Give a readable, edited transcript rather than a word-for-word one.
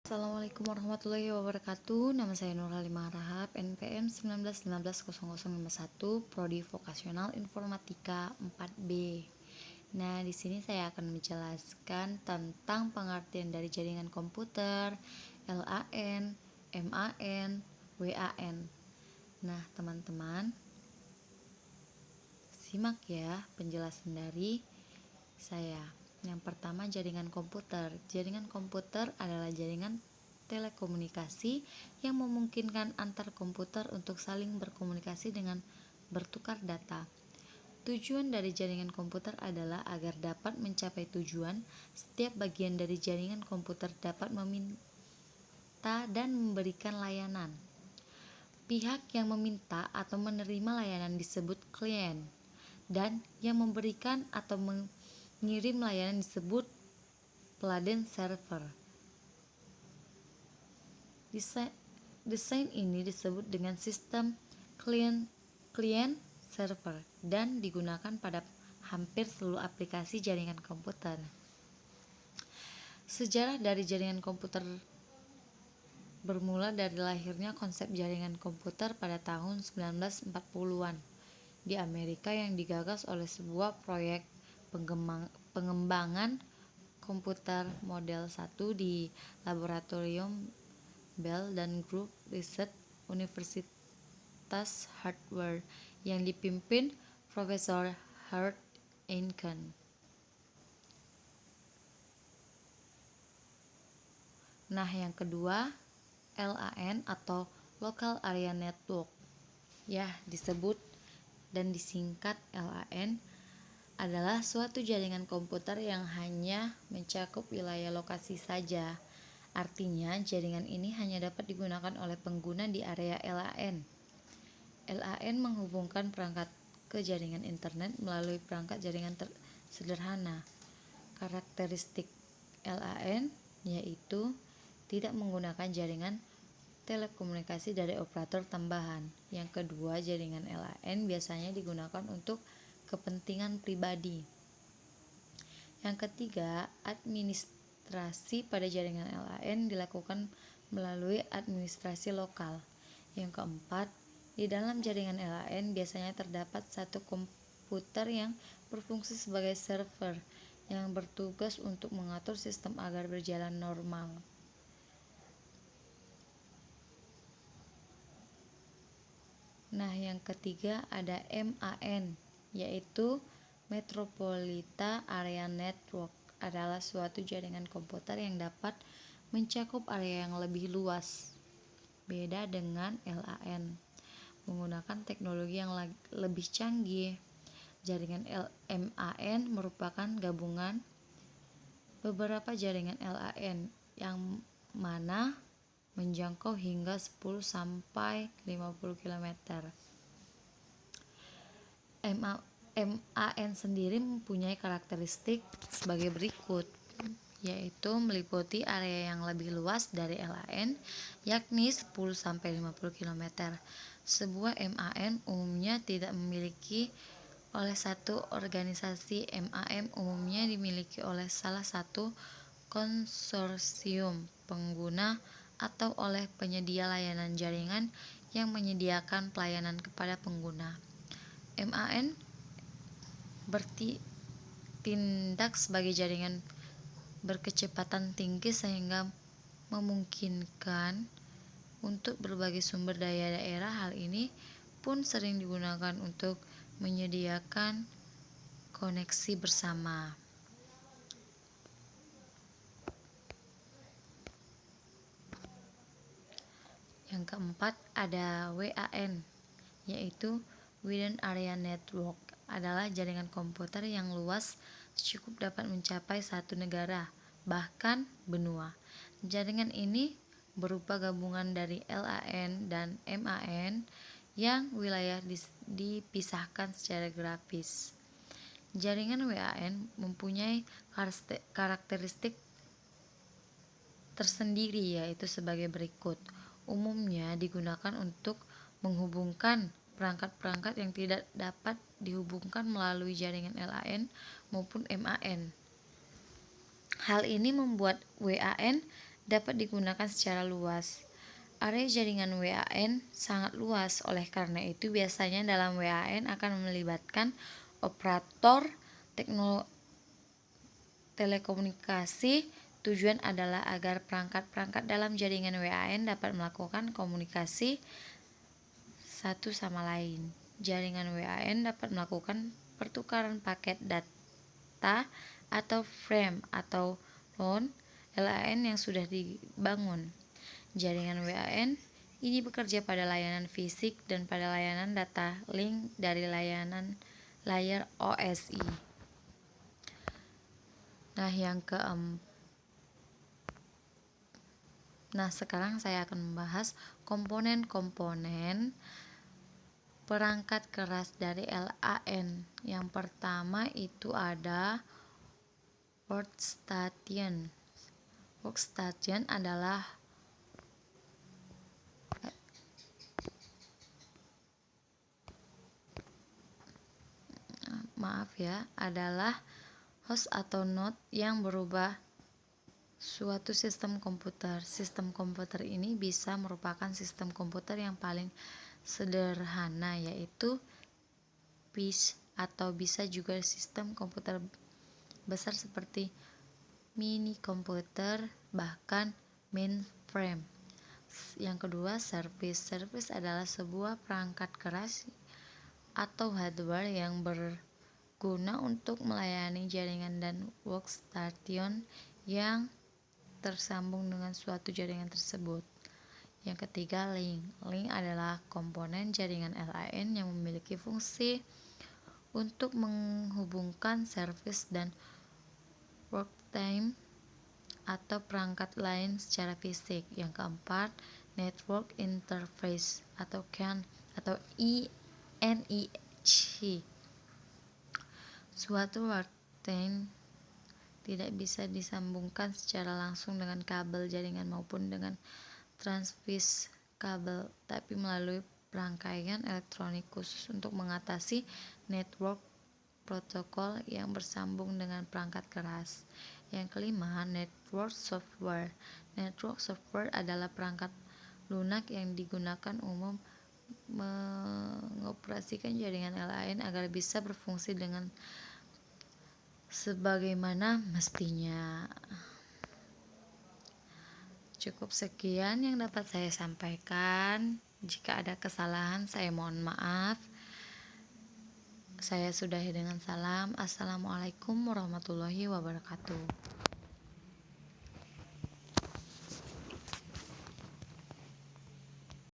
Assalamualaikum warahmatullahi wabarakatuh. Nama saya Nur Halimah Rahab, NPM 19190051, Prodi Vokasional Informatika 4B. Nah, di sini saya akan menjelaskan tentang pengertian dari jaringan komputer, LAN, MAN, WAN. Nah, teman-teman, simak ya penjelasan dari saya. Yang pertama, jaringan komputer. Jaringan komputer adalah jaringan telekomunikasi yang memungkinkan antar komputer untuk saling berkomunikasi dengan bertukar data. Tujuan dari jaringan komputer adalah agar dapat mencapai tujuan, setiap bagian dari jaringan komputer dapat meminta dan memberikan layanan. Pihak yang meminta atau menerima layanan disebut klien, dan yang memberikan atau mengirim layanan disebut peladen server. Desain ini disebut dengan sistem client server dan digunakan pada hampir seluruh aplikasi jaringan komputer. Sejarah dari jaringan komputer bermula dari lahirnya konsep jaringan komputer pada tahun 1940-an di Amerika yang digagas oleh sebuah proyek pengembangan komputer model 1 di laboratorium Bell dan Group Research Universitas Harvard yang dipimpin Profesor Howard Einken. Nah, yang kedua, LAN atau Local Area Network, ya disebut dan disingkat LAN, adalah suatu jaringan komputer yang hanya mencakup wilayah lokasi saja. Artinya, jaringan ini hanya dapat digunakan oleh pengguna di area LAN. LAN menghubungkan perangkat ke jaringan internet melalui perangkat jaringan sederhana. Karakteristik LAN yaitu tidak menggunakan jaringan telekomunikasi dari operator tambahan. Yang kedua, jaringan LAN biasanya digunakan untuk kepentingan pribadi. Yang ketiga, administrasi pada jaringan LAN dilakukan melalui administrasi lokal. Yang keempat, di dalam jaringan LAN biasanya terdapat satu komputer yang berfungsi sebagai server yang bertugas untuk mengatur sistem agar berjalan normal. Nah, yang ketiga ada MAN, yaitu Metropolitan Area Network, adalah suatu jaringan komputer yang dapat mencakup area yang lebih luas. Beda dengan LAN, menggunakan teknologi yang lebih canggih. Jaringan MAN merupakan gabungan beberapa jaringan LAN yang mana menjangkau hingga 10 sampai 50 km. MAN sendiri mempunyai karakteristik sebagai berikut, yaitu meliputi area yang lebih luas dari LAN, yakni 10 sampai 50 km. Sebuah MAN umumnya tidak memiliki oleh satu organisasi. MAN umumnya dimiliki oleh salah satu konsorsium pengguna atau oleh penyedia layanan jaringan yang menyediakan pelayanan kepada pengguna. MAN bertindak sebagai jaringan berkecepatan tinggi sehingga memungkinkan untuk berbagai sumber daya daerah. Hal ini pun sering digunakan untuk menyediakan koneksi bersama. Yang keempat ada WAN, yaitu Wide Area Network, adalah jaringan komputer yang luas cukup dapat mencapai satu negara, bahkan benua. Jaringan ini berupa gabungan dari LAN dan MAN yang wilayah dipisahkan secara grafis. Jaringan WAN mempunyai karakteristik tersendiri, yaitu sebagai berikut. Umumnya digunakan untuk menghubungkan perangkat-perangkat yang tidak dapat dihubungkan melalui jaringan LAN maupun MAN. Hal ini membuat WAN dapat digunakan secara luas. Area jaringan WAN sangat luas, oleh karena itu biasanya dalam WAN akan melibatkan operator telekomunikasi. Tujuan adalah agar perangkat-perangkat dalam jaringan WAN dapat melakukan komunikasi satu sama lain. Jaringan WAN dapat melakukan pertukaran paket data atau frame atau RON LAN yang sudah dibangun. Jaringan WAN ini bekerja pada layanan fisik dan pada layanan data link dari layar OSI. Sekarang saya akan membahas komponen-komponen perangkat keras dari LAN. Yang pertama itu ada workstation. Workstation adalah adalah host atau node yang berubah suatu sistem komputer. Sistem komputer ini bisa merupakan sistem komputer yang paling sederhana, yaitu PIC, atau bisa juga sistem komputer besar seperti mini komputer, bahkan mainframe. Yang kedua, service. Service adalah sebuah perangkat keras atau hardware yang berguna untuk melayani jaringan dan workstation yang tersambung dengan suatu jaringan tersebut. Yang ketiga, link. Link adalah komponen jaringan LAN yang memiliki fungsi untuk menghubungkan service dan workstation atau perangkat lain secara fisik. Yang keempat, network interface atau CAN atau INIC. Suatu workstation tidak bisa disambungkan secara langsung dengan kabel jaringan maupun dengan transmisi kabel, tapi melalui rangkaian elektronik khusus untuk mengatasi network protokol yang bersambung dengan perangkat keras. Yang kelima, network software. Network software adalah perangkat lunak yang digunakan umum mengoperasikan jaringan LAN agar bisa berfungsi dengan sebagaimana mestinya. Cukup sekian yang dapat saya sampaikan. Jika ada kesalahan, saya mohon maaf. Saya sudahi dengan salam. Assalamualaikum warahmatullahi wabarakatuh.